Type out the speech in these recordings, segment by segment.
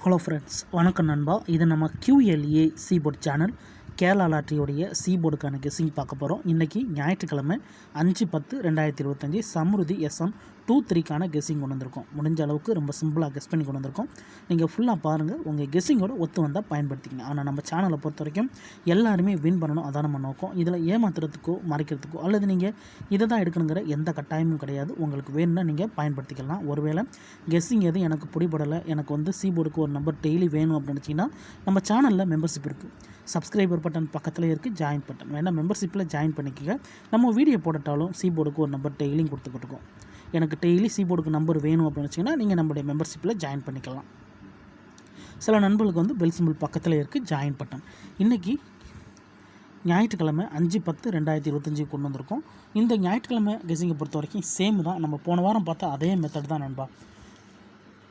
Hello friends, வணக்கம் நண்பா. இது நம்ம QLA சீபோர்ட் சேனல் கேரளா லாட்டரியோடைய சீபோர்டுக்கான கெஸ்ஸிங் பார்க்க போகிறோம். இன்றைக்கி ஞாயிற்றுக்கிழமை 5/10/2025 சம்ருதி SM 23க்கான கெஸ்ஸிங் கொண்டு வந்திருக்கோம். முடிஞ்ச அளவுக்கு ரொம்ப சிம்பிளாக கெஸ் பண்ணி கொண்டு வந்திருக்கோம். நீங்கள் ஃபுல்லாக பாருங்கள், உங்கள் கெஸ்ஸிங்கோட ஒத்து வந்தால் பயன்படுத்திக்கங்க. ஆனால் நம்ம சேனலை பொறுத்த வரைக்கும் எல்லாருமே வின் பண்ணணும், அதான் நம்ம நோக்கம். இதில் ஏமாத்துறதுக்கோ மறைக்கிறதுக்கோ அல்லது நீங்கள் இதை தான் எடுக்கணுங்கிற எந்த கட்டாயமும் கிடையாது. உங்களுக்கு வேணும்னா நீங்கள் பயன்படுத்திக்கலாம். ஒருவேளை கெஸ்ஸிங் எதுவும் எனக்கு பிடிபடலை, எனக்கு வந்து சீபோர்டுக்கு ஒரு நம்பர் டெய்லி வேணும் அப்படின்னு நினச்சிங்கன்னா நம்ம சேனலில் மெம்பர்ஷிப் இருக்குது. சப்ஸ்கிரைபர் பட்டன் பக்கத்தில் இருக்குது, ஜாயின் பட்டன் வேணால் மெம்பர்ஷிப்பில் ஜாயின் பண்ணிக்கங்க. நம்ம வீடியோ போட்டாலும் சீபோர்டுக்கு ஒரு நம்பர் டெய்லியும் கொடுத்துக்கிட்டு இருக்கோம். எனக்கு டெய்லி சீபோர்டுக்கு நம்பர் வேணும் அப்படின்னு வச்சிங்கன்னா நீங்கள் நம்மளுடைய மெம்பர்ஷிப்பில் ஜாயின் பண்ணிக்கலாம். சில நண்பர்களுக்கு வந்து பெல் சிம்பிள் பக்கத்தில் இருக்குது, ஜாயின் பட்டன். இன்றைக்கி ஞாயிற்றுக்கிழமை 5/10/2025 கொண்டு வந்திருக்கோம். இந்த ஞாயிற்றுக்கிழமை கெஸ்ஸிங்கை பொறுத்த வரைக்கும் சேம் தான். நம்ம போன வாரம் பார்த்தா அதே மெத்தட் தான் நண்பா.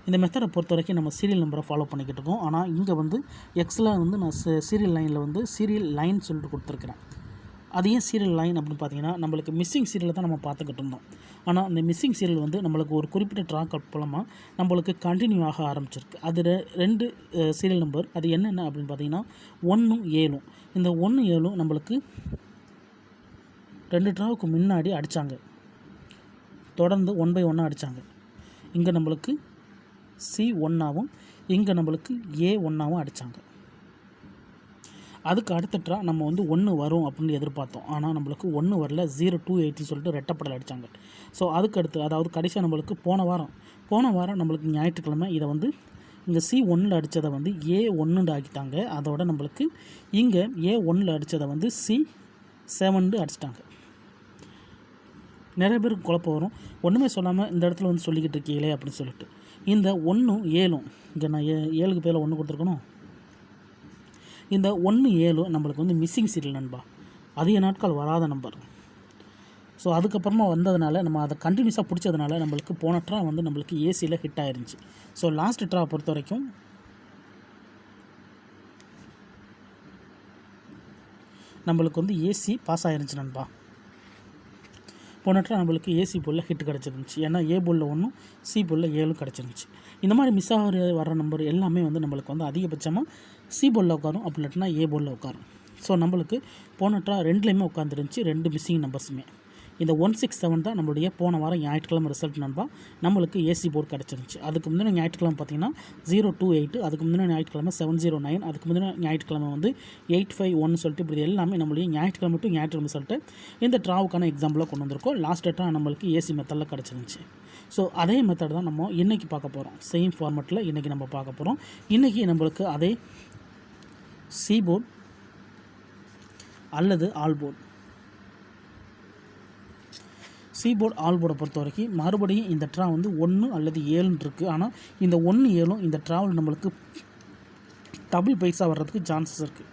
இந்த மெத்தடை பொறுத்த வரைக்கும் நம்ம சீரியல் நம்பரை ஃபாலோ பண்ணிக்கிட்டு இருக்கோம். ஆனால் இங்கே வந்து எக்ஸில் வந்து நான் சீரியல் லைனில் வந்து சீரியல் லைன் சொல்லிட்டு கொடுத்துருக்குறேன். அது ஏன் சீரியல் லைன் அப்படின்னு பார்த்தீங்கன்னா, நம்மளுக்கு மிஸ்ஸிங் சீரியலை தான் நம்ம பார்த்துக்கிட்டு இருந்தோம். ஆனால் அந்த மிஸ்ஸிங் சீரியல் வந்து நம்மளுக்கு ஒரு குறிப்பிட்ட ட்ராக் மூலமாக நம்மளுக்கு கண்டினியூ ஆக ஆரம்பிச்சிருக்கு. அது ரெண்டு சீரியல் நம்பர். அது என்னென்ன அப்படின்னு பார்த்தீங்கன்னா 1 7. இந்த 1 7 நம்மளுக்கு 2 ட்ராவுக்கு முன்னாடி அடித்தாங்க. தொடர்ந்து 1/1 அடித்தாங்க. இங்கே நம்மளுக்கு C1ஆகவும் இங்கே நம்மளுக்கு A1ஆகவும் அடித்தாங்க. அதுக்கு அடுத்த ட்ரா நம்ம வந்து 1 வரும் அப்படின்னு எதிர்பார்த்தோம். ஆனால் நம்மளுக்கு 1 வரல, 028 சொல்லிட்டு ரெட்டப்படல் அடித்தாங்க. ஸோ அதுக்கு அடுத்து, அதாவது கடைசியாக நம்மளுக்கு போன வாரம் நம்மளுக்கு ஞாயிற்றுக்கிழமை இதை வந்து இங்கே C1ல் அடித்ததை வந்து A1 ஆக்கிட்டாங்க. அதோட நம்மளுக்கு இங்கே A1ல் அடித்ததை வந்து C7 அடிச்சிட்டாங்க. நிறைய பேருக்கு குழப்பம் வரும், ஒன்றுமே சொல்லாமல் இந்த இடத்துல வந்து சொல்லிக்கிட்டு இருக்கீங்களே அப்படின்னு சொல்லிட்டு. இந்த 1 7 இங்கே நான் 7க்கு பேரில் 1 கொடுத்துருக்கணும். இந்த 1 7 நம்மளுக்கு வந்து மிஸ்ஸிங் சீரியல் நண்பா. அதிக நாட்கள் வராத நம்பர். ஸோ அதுக்கப்புறமா வந்ததுனால நம்ம அதை கண்டினியூஸாக பிடிச்சதுனால நம்மளுக்கு போன ட்ரா வந்து நம்மளுக்கு ஏசியில் ஹிட் ஆயிருந்துச்சு. ஸோ லாஸ்ட் ட்ரா பொறுத்த வரைக்கும் நம்மளுக்கு வந்து ஏசி பாஸ் ஆயிருந்துச்சு நண்பா. போன ட்ரா நம்மளுக்கு ஏசி போலில் ஹிட் கிடச்சிருந்துச்சு. ஏன்னா ஏ போலில் 1 சி போலில் 7 கிடச்சிருந்துச்சு. இந்த மாதிரி மிஸ் ஆகிற வர நம்பர் எல்லாமே வந்து நம்மளுக்கு வந்து அதிகபட்சமாக சி போலில் உட்காரும், அப்படி இல்லாட்டினா ஏ போலில் உட்காரும். ஸோ நம்மளுக்கு போன ட்ரா ரெண்டுலேயுமே உட்காந்துருந்துச்சு, 2 மிஸ்ஸிங் நம்பர்ஸுமே. இந்த 167 தான் நம்மளுடைய போன வாரம் ஞாயிற்றுக்கிழமை ரிசல்ட் நண்பா. நம்மளுக்கு ஏசி போர்டு கிடச்சிருந்துச்சு. அதுக்கு முந்தின ஞாயிற்றுக்கிழமை பார்த்திங்கன்னா 028, அதுக்கு முந்தின ஞாயிற்றுக்கிழமை 709, அதுக்கு முந்தின ஞாயிற்றுக்கிழமை வந்து 851 சொல்லிட்டு இப்படி எல்லாமே நம்மளுடைய ஞாயிற்றுக்கிழமை டு ஞாயிற்றுக்கிழமை சொல்லிட்டு இந்த ட்ராவுக்கான எக்ஸாம்பிளாக கொண்டு வந்திருக்கோம். லாஸ்ட் ட்ரா நம்மளுக்கு ஏசி மெத்தடில் கிடச்சிருந்துச்சு. ஸோ அதே மெத்தட் தான் நம்ம இன்றைக்கி பார்க்க போகிறோம். சேம் ஃபார்மெட்டில் இன்றைக்கி நம்ம பார்க்க போகிறோம். இன்றைக்கி நம்மளுக்கு அதே சி போர்டு அல்லது ஆல் போர்டு. சீபோர்டு ஆல் போர்டை பொறுத்த வரைக்கும் மறுபடியும் இந்த ட்ரா வந்து 1 அல்லது 7 இருக்குது. ஆனால் இந்த 1 7 இந்த ட்ராவில் நம்மளுக்கு டபுள் பைசா வர்றதுக்கு சான்சஸ் இருக்குது.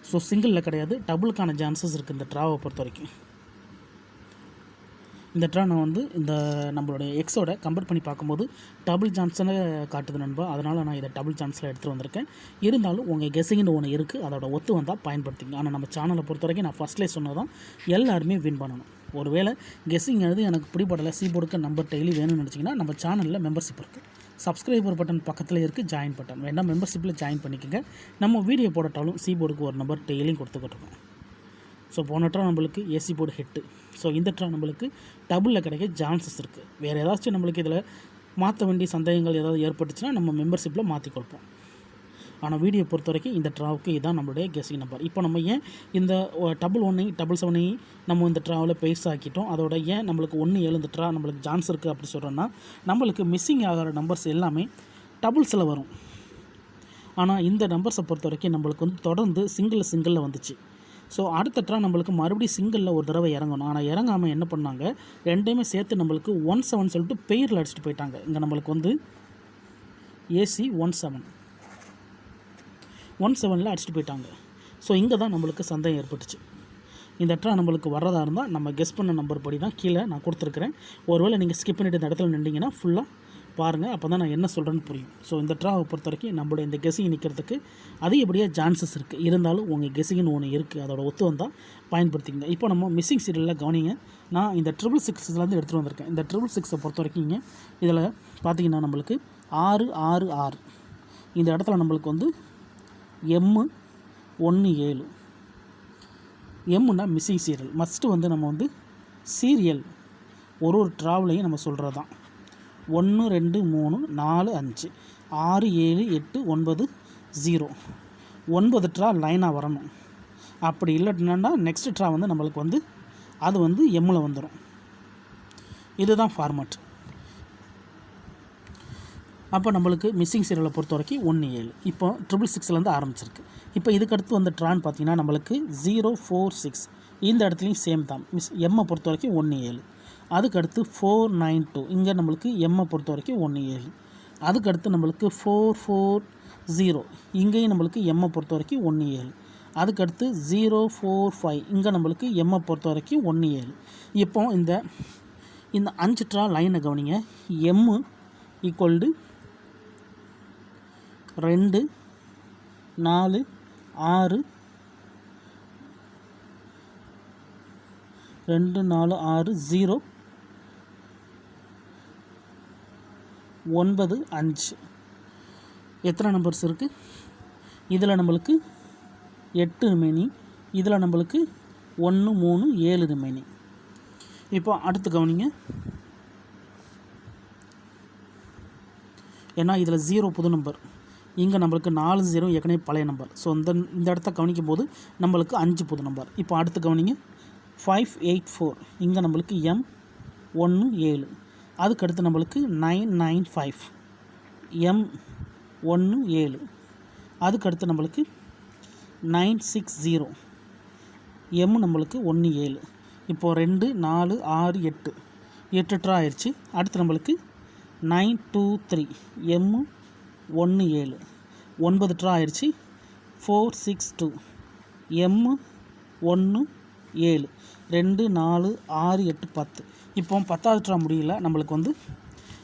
ஸோ சிங்கிளில் கிடையாது, டபுளுக்கான சான்சஸ் இருக்குது இந்த ட்ராவை பொறுத்த வரைக்கும். இந்த ட்ரா நான் வந்து இந்த நம்மளுடைய எக்ஸோட கம்பேர் பண்ணி பார்க்கும்போது டபுள் சான்ஸில் காட்டுது நண்பா. அதனால் நான் இதை டபுள் சான்ஸில் எடுத்துகிட்டு வந்திருக்கேன். இருந்தாலும் உங்கள் கெஸ்ஸிங்னு ஒன்று இருக்குது, அதோட ஒத்து வந்தால் பயன்படுத்திங்க. ஆனால் நம்ம சேனலை பொறுத்த வரைக்கும் நான் ஃபஸ்ட்லேயே சொன்னதான் எல்லாருமே வின் பண்ணணும். ஒருவேளை கெஸ்ஸிங் எழுது எனக்கு பிடிபடலை, சீபோர்டுக்கு நம்பர் டெய்லி வேணும்னு நினச்சிங்கன்னா நம்ம சேனலில் மெம்பர்ஷிப் இருக்குது. சப்ஸ்கிரைபர் பட்டன் பக்கத்தில் இருக்குது, ஜாயின் பட்டன் வேணால் மெம்பர்ஷிப்பில் ஜாயின் பண்ணிக்கோங்க. நம்ம வீடியோ போட்டாலும் சீபோர்டுக்கு ஒரு நம்பர் டெய்லியும் கொடுத்துக்கிட்டு இருக்கோம். ஸோ போன ட்ரா நம்மளுக்கு ஏசி போர்டு ஹிட்டு. ஸோ இந்த ட்ரா நம்மளுக்கு டபுளில் கிடைக்க சான்சஸ் இருக்குது. வேறு ஏதாச்சும் நம்மளுக்கு இதில் மாற்ற வேண்டிய சந்தேகங்கள் ஏதாவது ஏற்பட்டுச்சுன்னா நம்ம மெம்பர்ஷிப்பில் மாற்றி கொடுப்போம். ஆனால் வீடியோ பொறுத்த வரைக்கும் இந்த ட்ராவுக்கு இதுதான் நம்மளுடைய கெஸ்ஸிங் நம்பர். இப்போ நம்ம ஏன் இந்த 1 7 7 நம்ம இந்த ட்ராவில் பெய்ஸ் ஆக்கிட்டோம், அதோட ஏன் நம்மளுக்கு 1 7 இந்த ட்ரா நம்மளுக்கு சான்ஸ் இருக்குது அப்படி சொல்கிறோன்னா, நம்மளுக்கு மிஸ்ஸிங் ஆகிற நம்பர்ஸ் எல்லாமே டபுள்ஸில் வரும். ஆனால் இந்த நம்பர்ஸை பொறுத்த வரைக்கும் நம்மளுக்கு வந்து தொடர்ந்து சிங்கிளில் வந்துச்சு. ஸோ அடுத்த ட்ரா நம்மளுக்கு மறுபடியும் சிங்கிளில் ஒரு தடவை இறங்கணும். ஆனால் இறங்காமல் என்ன பண்ணாங்க, ரெண்டையுமே சேர்த்து நம்மளுக்கு 17 சொல்லிட்டு பெயரில் அடிச்சுட்டு போயிட்டாங்க. இங்கே நம்மளுக்கு வந்து ஏசி 17 அடிச்சுட்டு போயிட்டாங்க. ஸோ இங்கே தான் நம்மளுக்கு சந்தேகம் ஏற்பட்டுச்சு. இந்த ட்ரா நம்மளுக்கு வர்றதா இருந்தால் நம்ம கெஸ் பண்ண நம்பர் படி தான் கீழே நான் கொடுத்துருக்குறேன். ஒருவேளை நீங்கள் ஸ்கிப் பண்ணிட்டு இந்த இடத்துல நின்றீங்கன்னா ஃபுல்லாக பாருங்கள், அப்போ தான் நான் என்ன சொல்கிறேன்னு புரியும். ஸோ இந்த ட்ராவை பொறுத்த வரைக்கும் நம்மளுடைய இந்த கெஸ்ஸிங் நிற்கிறதுக்கு அதிகப்படியாக சான்சஸ் இருக்குது. இருந்தாலும் உங்கள் கெஸ்ஸிங்னு ஒன்று இருக்குது, அதோட ஒத்து வந்தால் பயன்படுத்திங்க. இப்போ நம்ம மிஸ்ஸிங் சீரியலில் கவனிங்க. நான் இந்த 666 எடுத்துகிட்டு வந்திருக்கேன். இந்த 666 பொறுத்த வரைக்கும் இதில் பார்த்தீங்கன்னா நம்மளுக்கு 666. இந்த இடத்துல நம்மளுக்கு வந்து M17. எம்முன்னா missing serial. மஸ்ட்டு வந்து நம்ம வந்து சீரியல் ஒரு ட்ராவலையும் நம்ம சொல்கிறது தான். 1 2 3 4 5 6 7 8 9 0. 9 ட்ரா லைனாக வரணும். அப்படி இல்லைன்னா நெக்ஸ்ட் ட்ரா வந்து நம்மளுக்கு வந்து அது வந்து எம்மில் வந்துடும். இதுதான் ஃபார்மேட். அப்போ நம்மளுக்கு மிஸ்ஸிங் சீரியலை பொறுத்த வரைக்கும் 1 7. இப்போ 666 ஆரம்பிச்சிருக்கு. இப்போ இதுக்கடுத்து வந்த ட்ரான் பார்த்திங்கன்னா நம்மளுக்கு 046. இந்த இடத்துலையும் சேம் தான். எம்மை பொறுத்த வரைக்கும் 1 7. அதுக்கடுத்து 492. இங்கே நம்மளுக்கு எம்மை பொறுத்த வரைக்கும் 1 7. அதுக்கடுத்து நம்மளுக்கு 440. இங்கேயும் நம்மளுக்கு எம்மை பொறுத்த வரைக்கும் 1 7. அதுக்கடுத்து 045. இங்கே நம்மளுக்கு எம்மை பொறுத்த வரைக்கும் 1 7. இப்போ இந்த 5 ட்ரா லைனை கவனிங்க. M equal to 2 4 6 2 4 6 0 9 5. எத்தனை நம்பர்ஸ் இருக்குது? இதில் நம்மளுக்கு 8 ரிமைனிங். இதில் நம்மளுக்கு 1 3 7 ரிமைனிங். இப்போ அடுத்து கவனிங்க. ஏன்னா இதில் 0 புது நம்பர். இங்கே நம்மளுக்கு 4 0 ஏற்கனவே பழைய நம்பர். ஸோ இந்த இடத்த கவனிக்கும் போது நம்மளுக்கு 5 புது நம்பர். இப்போ அடுத்து கவனிங்க. 584. இங்கே நம்மளுக்கு M17. அதுக்கடுத்து நம்மளுக்கு 995. M17. அதுக்கடுத்து நம்மளுக்கு 960. M நம்மளுக்கு 1 7. இப்போது 2 4 6 8 8 ட்ரா ஆயிடுச்சு. அடுத்து நம்மளுக்கு 923. M17. 9 ட்ரா ஆயிடுச்சு. 462. M17. 2 4 6 8 10. இப்போ 10வது ட்ரா முடியல. நம்மளுக்கு வந்து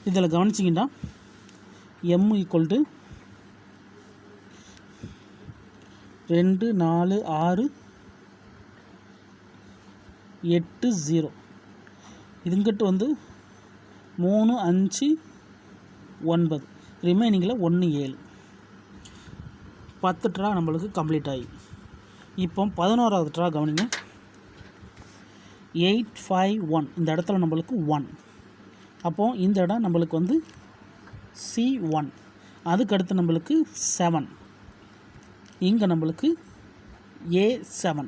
இதில் கவனிச்சிங்கன்னா M ஈக்குவல் டு 2 4 6 8 0. இதுங்கிட்ட வந்து 3 5 9. ரிமைனிங்கில் 1 7. 10 ட்ரா நம்மளுக்கு கம்ப்ளீட் ஆகி. இப்போ 11வது ட்ரா கவனிங்க. 851. இந்த இடத்துல நம்மளுக்கு 1. அப்போது இந்த இடம் நம்மளுக்கு வந்து C1. அதுக்கடுத்து நம்மளுக்கு 7. இங்கே நம்மளுக்கு A7.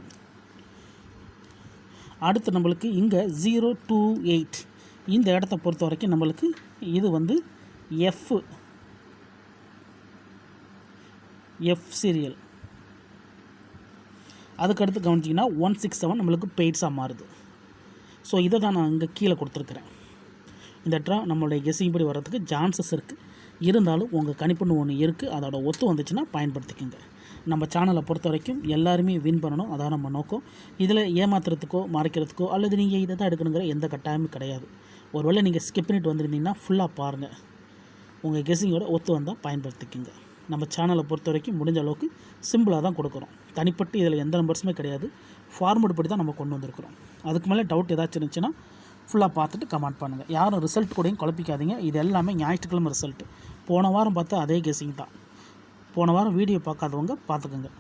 அடுத்து நம்மளுக்கு இங்கே 028. இந்த இடத்த பொறுத்த வரைக்கும் நம்மளுக்கு இது வந்து எஃப் சீரியல். அதுக்கடுத்து கவனிச்சிங்கன்னா 167 நம்மளுக்கு பெய்ட்ஸாக மாறுது. ஸோ இதை தான் நான் இங்கே கீழே கொடுத்துருக்குறேன். இந்த ட்ரா நம்மளுடைய கெஸ்ஸிங் படி வர்றதுக்கு சான்சஸ் இருக்குது. இருந்தாலும் உங்கள் கணிப்புன்னு ஒன்று இருக்குது. அதோட ஒத்து வந்துச்சுன்னா பயன்படுத்திக்கோங்க. நம்ம சேனலை பொறுத்த வரைக்கும் எல்லாருமே வின் பண்ணணும். அதான் நம்ம நோக்கம். இதில் ஏமாத்துறதுக்கோ மறைக்கிறதுக்கோ அல்லது நீங்கள் இதை தான் எடுக்கணுங்கிற எந்த கட்டாயமும் கிடையாது. ஒருவேளை நீங்கள் ஸ்கிப் பண்ணிட்டு வந்திருந்தீங்கன்னா ஃபுல்லாக பாருங்கள். உங்கள் கெஸ்ஸிங்கோட ஒத்து வந்தால் பயன்படுத்திக்கோங்க. நம்ம சேனலை பொறுத்த வரைக்கும் முடிஞ்ச அளவுக்கு சிம்பிளாக தான் கொடுக்குறோம். தனிப்பட்டு இதில் எந்த நம்பர்ஸுமே கிடையாது. ஃபார்மேட் படி தான் நம்ம கொண்டு வந்திருக்கிறோம். அதுக்கு மேலே டவுட் ஏதாச்சும் இருந்துச்சுன்னா ஃபுல்லாக பார்த்துட்டு கமெண்ட் பண்ணுங்கள். யாரும் ரிசல்ட் கூடயும் குழப்பிக்காதீங்க. இது எல்லாமே ஞாயிற்றுக்கிழமை ரிசல்ட்டு. போன வாரம் பார்த்தா அதே கெஸ்ஸிங் தான். போன வாரம் வீடியோ பார்க்காதவங்க பார்த்துக்கோங்க.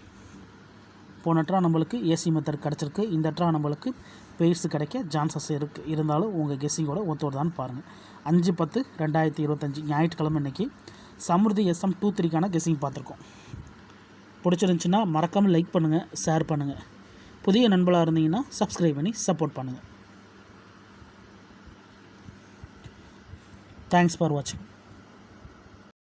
போன ட்ரா நம்மளுக்கு ஏசி மெத்தட் கிடச்சிருக்கு. இந்த ட்ரா நம்மளுக்கு பெய்ட்ஸ் கிடைக்க சான்சஸ் இருக்குது. இருந்தாலும் உங்கள் கெஸ்ஸிங்கோட ஒத்துவதான்னு பாருங்கள். 5/10/2025 ஞாயிற்றுக்கிழமை இன்றைக்கி சமுர்தி SM23க்கான கெஸ்ஸிங் பார்த்துருக்கோம். பிடிச்சிருந்துச்சின்னா மறக்காமல் லைக் பண்ணுங்கள், ஷேர் பண்ணுங்கள். புதிய நண்பர்களாக இருந்தீங்கன்னா சப்ஸ்கிரைப் பண்ணி சப்போர்ட் பண்ணுங்கள். தேங்க்ஸ் ஃபார் வாட்சிங்.